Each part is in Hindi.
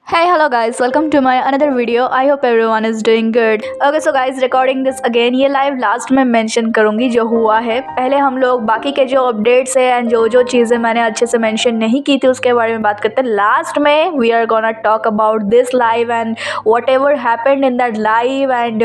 Hey, hello guys, welcome to my another video. I hope everyone is doing good. Okay, so guys, recording this again. ये लाइव लास्ट में मेंशन करूँगी जो हुआ है. पहले हम लोग बाकी के जो अपडेट्स है एंड जो चीज़ें मैंने अच्छे से मेंशन नहीं की थी उसके बारे में बात करते हैं. लास्ट में we are gonna talk about this live and whatever happened in that live and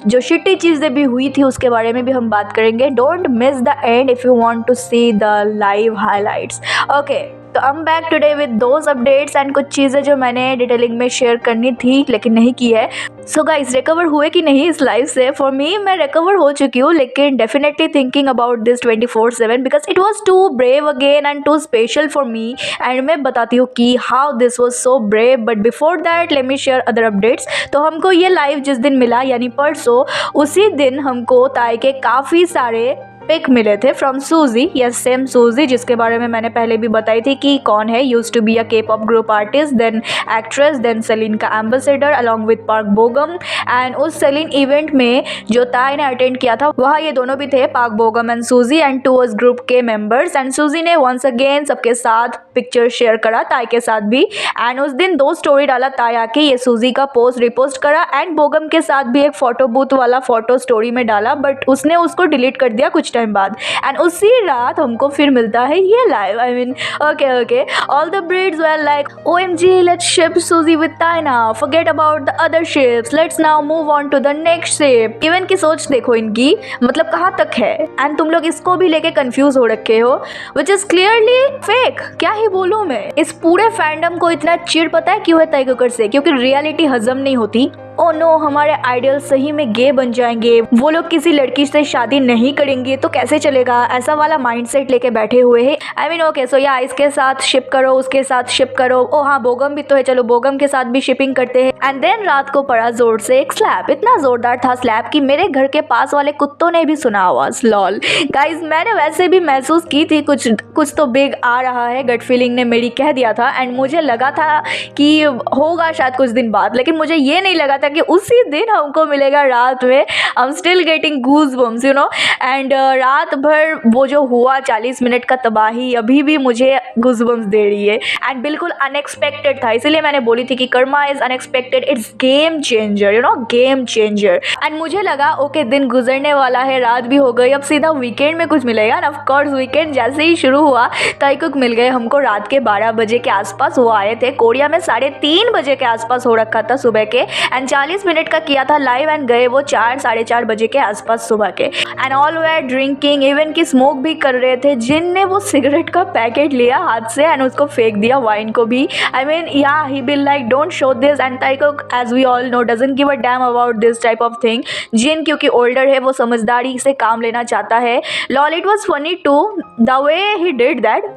जो शिट्टी चीज़ें भी हुई थी उसके बारे में भी हम बात करेंगे. Don't miss the end if you want to see the live highlights. Okay, तो I am back today with those updates and कुछ चीज़ें जो मैंने डिटेलिंग में शेयर करनी थी लेकिन नहीं की है. सो गाइस, रिकवर हुए कि नहीं इस लाइफ से? फॉर मी, मैं रिकवर हो चुकी हूँ लेकिन definitely thinking about this 24/7 because it was too brave again and too special for me. And मैं बताती हूँ कि how this was so brave. But before that let me share other updates. तो हमको ये लाइव जिस दिन मिला यानी परसों, उसी दिन हमको ताई के काफ़ी सारे पिक मिले थे फ्रॉम सूजी. यस, सेम सूजी जिसके बारे में मैंने पहले भी बताई थी कि कौन है. Used to be a K-pop group artist, then actress, then Celine का ambassador along with Park Bogum. And उस सेलिन इवेंट में जो ताई ने अटेंड किया था वहाँ ये दोनों भी थे, पार्क बोगम एंड सूजी, एंड टू वाज ग्रुप के मेंबर्स. एंड सूजी ने वंस अगेन सबके साथ पिक्चर शेयर करा, ताई के साथ भी. एंड उस दिन 2 स्टोरी डाला ताई आके, ये सूजी का पोस्ट रिपोस्ट करा एंड बोगम के साथ भी एक फोटो बूथ वाला फोटो स्टोरी में डाला, बट उसने उसको डिलीट कर दिया कुछ टाइम बाद. एंड उसी रात हमको फिर मिलता है ये live. I mean okay, all the breeds were like OMG, let's ship Suji with Tai now, forget about the other ships, let's now move on to the next ship. Even की सोच देखो इनकी, मतलब कहाँ तक है. एंड तुम लोग इसको भी लेके कंफ्यूज हो रखे हो, विच इज क्लियरली फेक. क्या ही बोलूं मैं. इस पूरे फैंडम को इतना चिढ़ पता है क्यों है ताई कक्कड़ से? क्योंकि रियलिटी हजम नहीं होती. ओ नो, हमारे आइडियल सही में गे बन जाएंगे, वो लोग किसी लड़की से शादी नहीं करेंगे तो कैसे चलेगा, ऐसा वाला माइंडसेट लेके बैठे हुए हैं. आई मीन ओके, सो या इसके साथ शिप करो, उसके साथ शिप करो. ओ हाँ, बोगम भी तो है, चलो बोगम के साथ भी शिपिंग करते हैं. एंड देन रात को पड़ा जोर से एक स्लैप. इतना जोरदार था स्लैप कि मेरे घर के पास वाले कुत्तों ने भी सुना आवाज. लॉल गाइज, मैंने वैसे भी महसूस की थी कुछ तो बिग आ रहा है. गट फीलिंग ने मेरी कह दिया था एंड मुझे लगा था कि होगा शायद कुछ दिन बाद, लेकिन मुझे ये नहीं लगा था कि उसी दिन हमको मिलेगा रात में. I am still getting goose bumps you know. And रात भर वो जो हुआ 40 मिनट का तबाही अभी भी मुझे गूज बम्स दे रही है. एंड बिल्कुल अनएक्सपेक्टेड था, इसीलिए मैंने बोली थी कि Karma is unexpected, it's game changer you know, game changer. And मुझे लगा ओके, दिन गुजरने वाला है, रात भी हो गई, अब सीधा वीकेंड में कुछ मिलेगा. एंड ऑफ कोर्स वीकेंड जैसे ही शुरू हुआ ताई कुक मिल गए हमको रात के 12 बजे के आसपास. वो आए थे, कोरिया में 3:30 बजे के आसपास हो रखा था सुबह के. एंड 40 मिनट का किया था लाइव एंड गए वो 4-4:30 बजे के आसपास सुबह के. And all were drinking, even की स्मोक भी कर रहे थे. जिन ने वो सिगरेट का पैकेट लिया हाथ से एंड उसको फेंक दिया, वाइन को भी. I mean yeah he will like don't show this. And Taekook as we all know doesn't give a damn about this type of thing. Jin क्योंकि ओल्डर है वो समझदारी से काम लेना चाहता है. Lol, it was funny to the way he did that.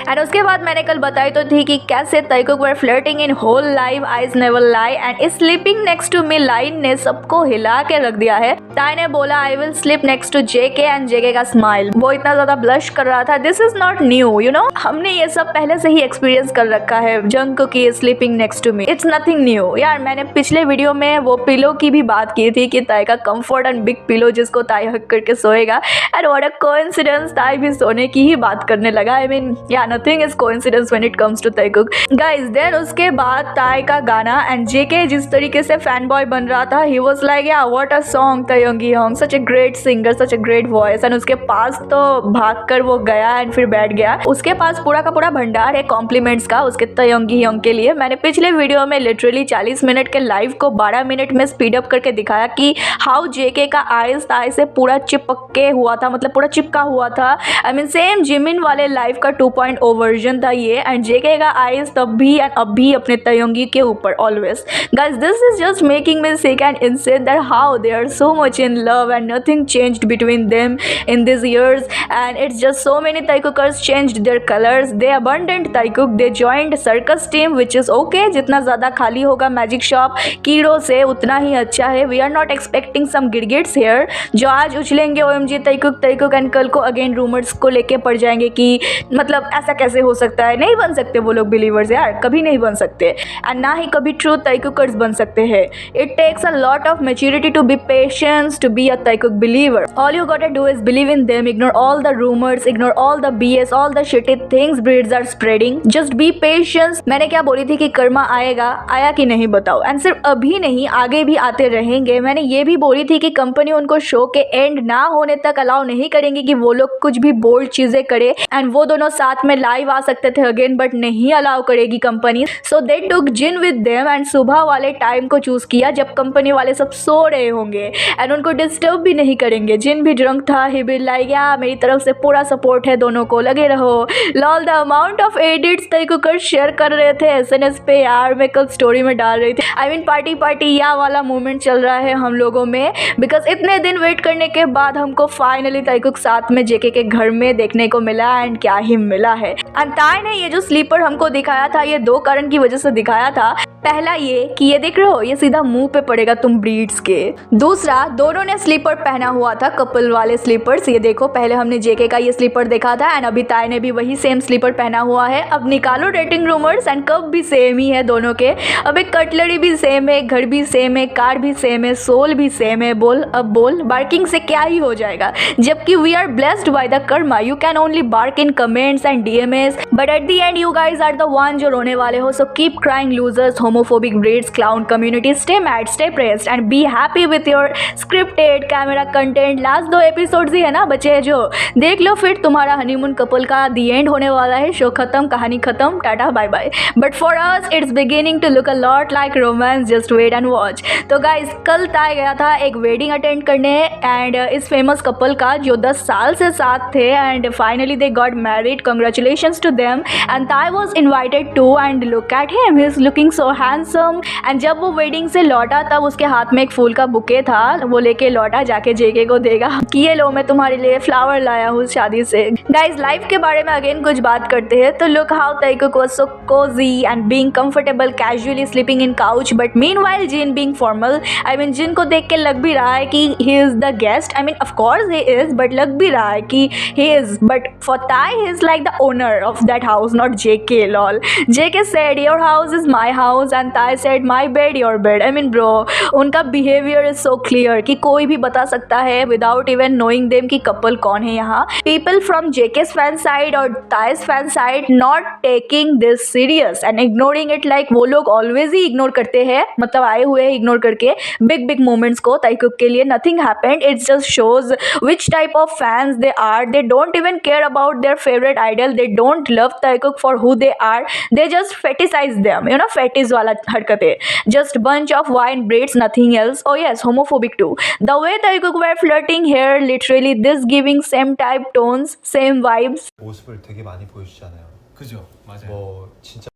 And उसके बाद मैंने कल बताई तो थी कि कैसे Tai cook were flirting in whole live, eyes never lie. And sleeping next to me line ने सबको हिला के रख दिया है. ताई ने बोला I will sleep next to JK and JK का स्माइल. वो इतना ज्यादा ब्लश कर रहा था. This is not new you know, हमने ये सब पहले से ही एक्सपीरियंस कर रखा है. जंग की sleeping next to me, it's nothing new यार. मैंने पिछले वीडियो में वो पिलो की भी बात की थी कि ताई का कंफर्ट एंड बिग पिलो जिसको ताई हक करके सोएगा. एंड व्हाट अ कोइंसिडेंस, ताई भी सोने की ही बात करने लगा. आई मीन या nothing is coincidence when it comes to ताई कुक. Guys, then उसके बाद ताई का गाना एंड जेके जिस तरीके से फैन बॉय बन रहा था, he was like yeah what a song तायोंगी होंग, such a great singer, such a great voice. And उसके पास तो भागकर वो गया एंड फिर बैठ गया. उसके पास पूरा का पूरा भंडार है कॉम्प्लीमेंट्स का उसके तायोंगी होंग के लिए. मैंने पिछले वीडियो में लिटरली 40 मिनट के लाइव को 12 मिनट में स्पीड अप करके दिखाया कि हाउ जेके का आइज ताई से पूरा चिपके हुआ था, मतलब पूरा चिपका हुआ था. आई मीन सेम जिमिन वाले लाइव का 2.0 वर्जन था ये. एंड जेके का आइज तब भी एंड अब भी अपने तायोंगी के ऊपर always. Guys, this is just making me sick and insane that how they are so much in love and nothing changed between them in this years. And it's just so many Taekookers changed their colours. They abundant Taekook, they joined circus team which is okay. जितना ज़्यादा खाली होगा मैजिक शॉप कीड़ों से उतना ही अच्छा है. We are not expecting some गिरगिट्स हेयर जो आज उछलेंगे OMG ताई कुक एंड कल को अगेन रूमर्स को लेके पड़ जाएंगे कि मतलब ऐसा कैसे हो सकता है, नहीं बन सकते वो लोग बिलीवर्स यार, कभी नहीं बन सकते। एंड ना ही कभी ट्रू ताइकुकर्स बन सकते हैं। It takes a lot of maturity to be patience to be a Taekook believer. All you got to do is believe in them, ignore all the rumours, ignore all the BS, all the shitty things breeds are spreading, just be patience. मैंने क्या बोली थी कि कर्मा आएगा, आया कि नहीं बताओ। एंड सिर्फ अभी नहीं, आगे भी आते रहेंगे। मैंने ये भी बोली थी कि कंपनी उनको शो के एंड ना होने तक अलाउ नहीं करेंगे कि वो लोग कुछ भी बोल्ड चीजें करे। एंड वो दोनों साथ में लाइव आ सकते थे अगेन, बट नहीं अलाउ करेगी company. So they took gin with them and सुबह वाले टाइम को चूज किया जब कंपनी वाले सब सो रहे होंगे एंड उनको डिस्टर्ब भी नहीं करेंगे। जिन भी ड्रंक था, ही विल लाइक या मेरी तरफ से पूरा सपोर्ट है, दोनों को लगे रहो। Lol the amount of edits Taekooker share कर रहे थे SNS पे यार, मैं कल स्टोरी में डाल रही थी। आई मीन पार्टी या वाला मोमेंट चल रहा है हम लोगों में, बिकॉज इतने दिन वेट करने के बाद हमको फाइनली ताइकुक साथ में JK के घर में देखने को मिला। एंड क्या ही मिला है। एंड ताई ने ये जो स्लीपर हमको दिखाया था, ये 2 कारण की वजह से दिखाया था। पहला ये कि ये देख रहे हो, ये सीधा मुंह पे पड़ेगा तुम ब्रीड्स के। दूसरा, दोनों ने स्लीपर पहना हुआ था, कपल वाले स्लीपर्स। ये देखो, पहले हमने JK का ये स्लीपर देखा था एंड अभी ताई ने भी वही सेम स्लीपर पहना हुआ है। अब निकालो रेटिंग रूमर्स एंड कब भी सेम ही है दोनों के। अब एक कटलरी भी सेम है, घर भी सेम है, कार भी सेम है, सोल भी सेम है। बोल अब बोल, बार्किंग से क्या ही हो जाएगा। जबकि we are blessed by the karma, you can only bark in comments and DMS, but at the end you guys are the one जो रोने वाले हो। So keep crying losers, homophobic breeds, clown community, stay mad, stay pressed and be happy with your scripted camera content। Last 2 episodes ही है ना बचे जो, देख लो फिर तुम्हारा हनीमून कपल का दी एंड होने वाला है। शो खत्म, कहानी खत्म, tata bye bye. But for us it's beginning to look a lot like romance, just wait and watch. तो गाइज कल ताई गया था एक वेडिंग अटेंड करने एंड इस फेमस कपल का जो 10 साल से साथ थे and finally they got married. Congratulations to them. And Tae was invited to and look at him, he is looking so handsome. And जब वो वेडिंग से लौटा तब उसके हाथ में एक फूल का बुके था, वो लेके लौटा, जाके JK को देगा कि ये लो, मैं तुम्हारे लिए फ्लावर लाया हूँ शादी से। गाइज लाइफ के बारे में अगेन कुछ बात करते हैं तो look how Taekook was so cosy and being comfortable, casually sleeping in couch, but meanwhile Jin being formal. I mean Jin को देख के लग भी रहा है कि he is the guest, I mean of course he is, but लग भी रहा है कि ही इज, बट फॉर ताई he is like the owner of that house, not JK। Lol, JK said your house is my house and Tai said my bed your bed। I mean bro, उनका बिहेवियर इज सो क्लियर कि कोई भी बता सकता है विदाउट इवन नोइंग देम कि कपल कौन है यहाँ। People from JK's fan side और Tae's fan side not taking this serious and ignoring it, like वो लोग ऑलवेज ही इग्नोर करते हैं, मतलब आए हुए हैं इग्नोर करके बिग मोमेंट्स को। ताइकुक के लिए nothing happened, it's just shows which type of fans they are. They don't even care about their favourite idol, they don't love Taekook for who they are, they just fetishize them, you know, fetish वाला हरकतें। Just bunch of wine breeds, nothing else। Oh yes, homophobic too। The way Taekook were flirting here, literally this giving same type tones, same vibes। 모습을 되게 많이 보여주잖아요. 그죠, 맞아요. 뭐 진짜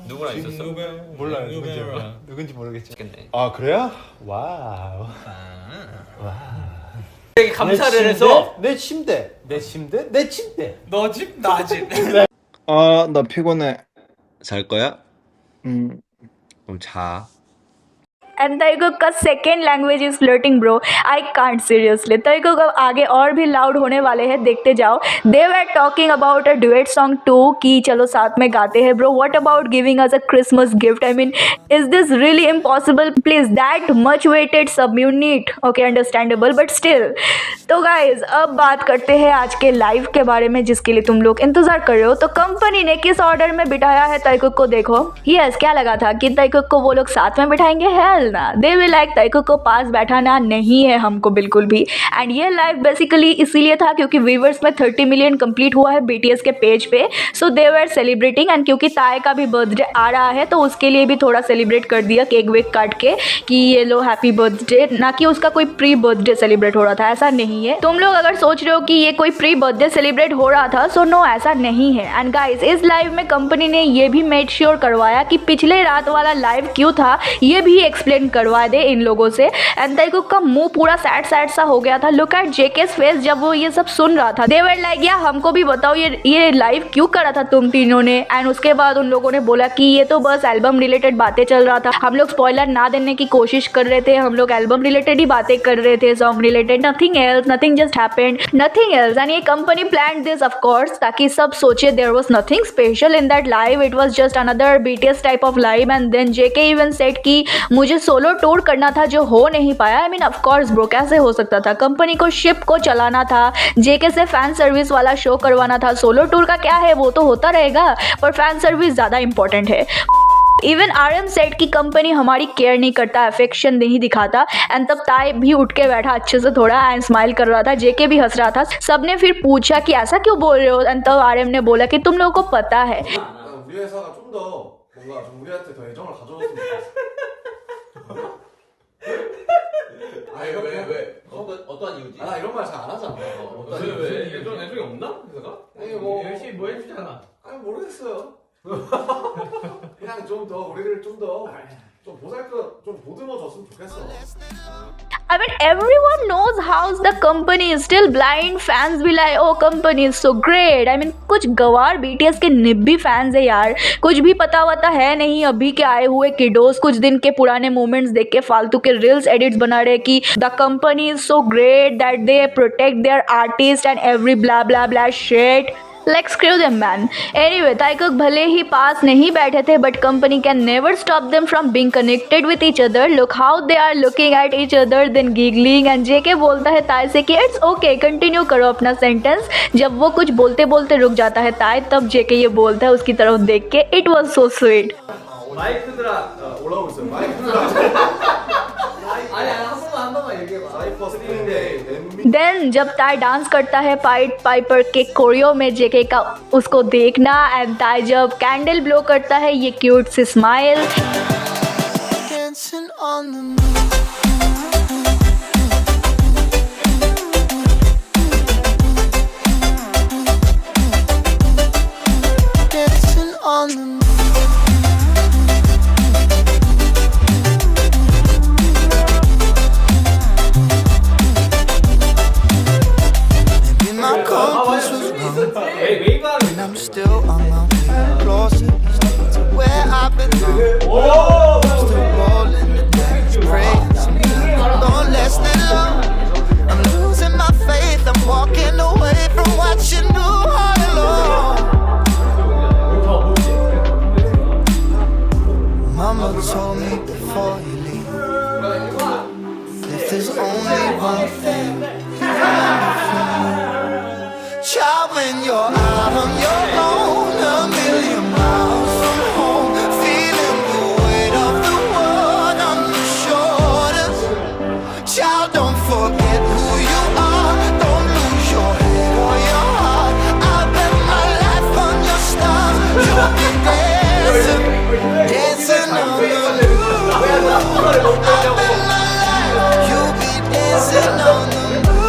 누구랑 있었어? 몰라요. 누군지 모르겠지만. 아 그래요? 와우. 되게 감사를 해서 내 침대. 너 집, 나 집. 아, 나 피곤해. 잘 거야? 그럼 자. And Taekook का second language is flirting bro, I can't seriously. Taekook अब आगे और भी लाउड होने वाले हैं, देखते जाओ। They were talking about a duet song too कि चलो साथ में गाते हैं bro. What about giving us a Christmas gift? I mean is this really impossible? Please, that much waited सब you need, okay understandable, but still. तो गाइज अब बात करते हैं आज के लाइव के बारे में जिसके लिए तुम लोग इंतजार कर रहे हो। तो कंपनी ने किस ऑर्डर में बिठाया है ताइकुक को, देखो। यस, क्या लगा था कि ताइकुक को वो लोग साथ में बिठाएंगे? हेल ना, दे विल लाइक ताइकुक को पास बैठाना नहीं है हमको बिल्कुल भी। एंड ये लाइव बेसिकली इसीलिए था क्योंकि व्यूवर्स में 30 मिलियन कंप्लीट हुआ है BTS के पेज पे। सो दे वर सेलिब्रेटिंग एंड क्योंकि ताई का भी बर्थडे आ रहा है तो उसके लिए भी थोड़ा सेलिब्रेट कर दिया केक वेक काट के कि ये लो हैप्पी बर्थडे, ना कि उसका कोई प्री बर्थडे सेलिब्रेट हो रहा था, ऐसा नहीं है। तुम लोग अगर सोच रहे हो कि ये कोई प्री बर्थडे सेलिब्रेट हो रहा था, सो नो, ऐसा नहीं है। एंड गाइस इस लाइव में कंपनी ने ये भी मेड श्योर करवाया कि पिछले रात वाला लाइव क्यों था, ये भी एक्सप्लेन एक्सप्लेन करवा दे इन लोगों से। एंड ताइकुक का मुंह पूरा सैड सैड सा हो गया था। लुक एट जेके's फेस जब वो ये सब सुन रहा था। दे वर लाइक या हमको भी बताओ ये लाइव क्यों करा था तुम तीनों ने। एंड उसके बाद उन लोगों ने बोला कि ये तो बस एल्बम रिलेटेड बातें चल रहा था, हम लोग स्पॉइलर ना देने की कोशिश कर रहे थे, हम लोग एल्बम रिलेटेड ही बातें कर रहे थे, song related, nothing else, nothing just happened, nothing else. And ये company planned this of course ताकि सब सोचे there was nothing special in that live, it was just another BTS type of live. And then JK even said कि मुझे सोलो टूर करना था जो हो नहीं पाया। आई मीन ऑफ कोर्स ब्रो, कैसे हो सकता था, कंपनी को शिप को चलाना था, जेके से फैन सर्विस वाला शो करवाना था। सोलो टूर का क्या है, वो तो होता रहेगा, पर फैन सर्विस ज़्यादा इंपॉर्टेंट है। इवन RM सेट की कंपनी हमारी केयर नहीं करता, अफेक्शन नहीं दिखाता। एंड तब ताई भी उठ के बैठा अच्छे से थोड़ा एंड स्माइल कर रहा था, जेके भी हंस रहा था। सबने फिर पूछा कि ऐसा क्यों बोल रहे हो। एंड तब RM ने बोला कि तुम लोगों को पता है 우리 회사가 좀 더 뭔가 좀 우리한테 더 애정을 가져줬으면 좋겠어. 아니 왜? 어떤 이유지? 나 이런 말 잘 안 하잖아. 어떤 이유? 왜? 애정이 없나? 회사가? 아니 뭐 열심히 뭐 해주잖아. 아니 모르겠어요. 그냥 좀 더 우리를 좀 보살펴 좀 보듬어 줬으면 좋겠어. I mean everyone knows how the company is still blind, fans be like oh company is so great। I mean कुछ गवार BTS के निब्बी फैंस है यार, कुछ भी पता वता है नहीं। अभी के आए हुए किडोस कुछ दिन के पुराने मोमेंट्स देख के फालतू के रील्स एडिट्स बना रहे कि the company is so great that they protect their artist and every blah blah blah shit. Like screw them man। Anyway, ताइकुक भले ही पास नहीं बैठे थे but company can never stop them from being connected with each other। Look how they are looking at each other then giggling। And JK बोलता है ताई से कि it's okay, कंटिन्यू करो अपना सेंटेंस। जब वो कुछ बोलते बोलते रुक जाता है ताई, तब JK ये बोलता है उसकी तरफ देख के it was so sweet। 마이크들아 올라오고 있어요. 마이크들아. 아니 한 번만 얘기해봐. 사이퍼 스피닝 then जब ताई डांस करता है पाइट पाइपर के कोरियो में, जेके का उसको देखना। एंड ताई जब कैंडल ब्लो करता है, ये क्यूट सी smile. I'm still on my way closer to where I belong. Still rolling the dice, praying sometimes don't last that long. I'm losing my faith, I'm walking away from what you knew all along. Mama told me before you leave, if there's only one thing you remember from me, child, when you're out on your own, a million miles from home, feeling the weight of the world on your shoulders. Child, don't forget who you are, don't lose your head or your heart. I bet my life on your stars, you'll be dancing, dancing on the moon. I bet my life, you'll be dancing on the moon.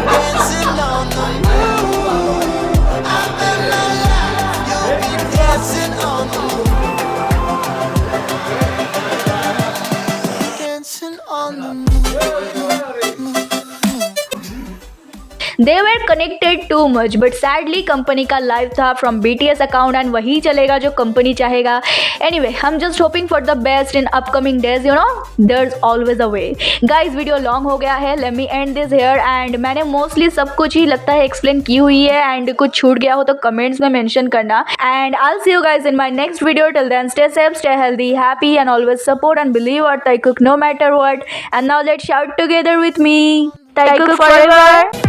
Dancing on the moon. I bet my life you'll be dancing on the moon. Dancing on the moon. They were connected too much but sadly company का लाइव था from BTS अकाउंट एंड वही चलेगा जो कंपनी चाहेगा। Anyway, I'm just hoping for the best in upcoming days, you know, there's always a way। Guys, video long हो गया है, let me end this here। And मैंने मोस्टली सब कुछ ही लगता है एक्सप्लेन की हुई है, एंड कुछ छूट गया हो तो कमेंट्स में मेंशन करना। And I'll see you guys in my next video। Till then, stay safe, stay healthy, happy and always support and believe our Taekook no matter what। And now let's shout together with me, Taekook forever।